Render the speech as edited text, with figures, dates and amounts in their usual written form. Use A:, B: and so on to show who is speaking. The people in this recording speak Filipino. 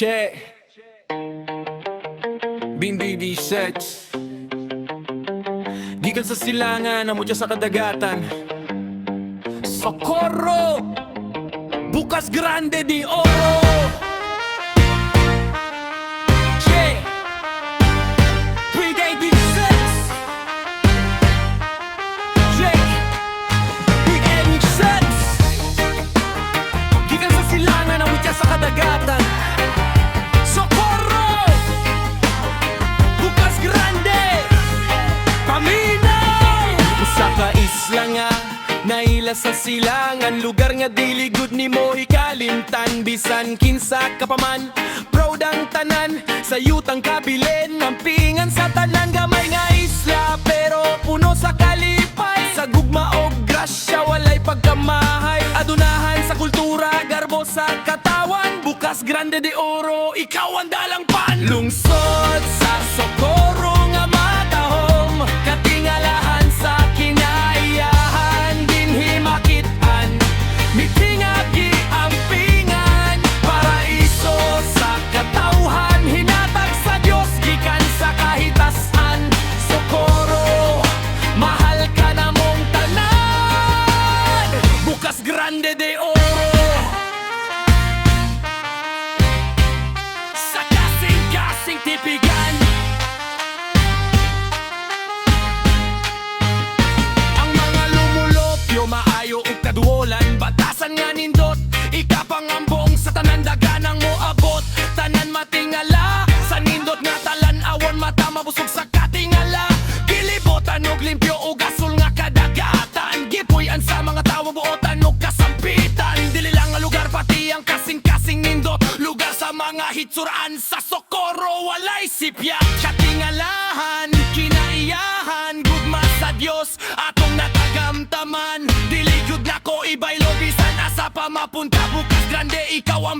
A: Che Bindi Sets Gikan sa silangan, namutya sa kadagatan. Socorro Bukas Grande de Oro. Che Brigade Sets Che Brigade Sets Gikan sa silangan, namutya sa kadagatan. Socorro Bukas Grande Paminaw sa kaisla nga naila sa silangan, lugar nga diligod ni mo hikalimtan. Bisan kinsa ka pa man, proud ang tanan, sa yutang kabilin, mampingan sa tanan. Gamay nga isla pero puno sa kalipay, sa gugma o grasya walay pagkamahay. Adunahan sa kultura, garbo sa katawan, Bukas Grande de Oro, ikaw ang dalang pan. Lungsod sa Socorro nga matahom, katingalahan sa kinaiyahan, dinhi makitaan, mitingagi ang pingan. Paraiso sa katawhan, hinatag sa Diyos gikan sa kahitasan. Socorro, mahal ka na mong tanan, Bukas Grande de Oro. Sa kasing-kasing tipigan, ang mga lumulopyo maayo ug kaduolan, batasan nga nindot, ikapangambong sa tanan daganang mo abot. Tanan matingala sa nindot nga talan, awon mata mabusog sa katingala. Gilibotan og limpyo ug gasol nga kadagatan, gipuy-an sa mga tawo buotan og kasampitan. Dili lang nga lugar pati ang kasing-kasing nindot, lugar sa mga hitsuraan sa Socorro walay sipya. Katingalahan, kinaiyahan, gugma sa Dios atong natagamtaman. Diligod na ko ibaylo bisan asa pa mapunta, Bukas Grande ikaw ang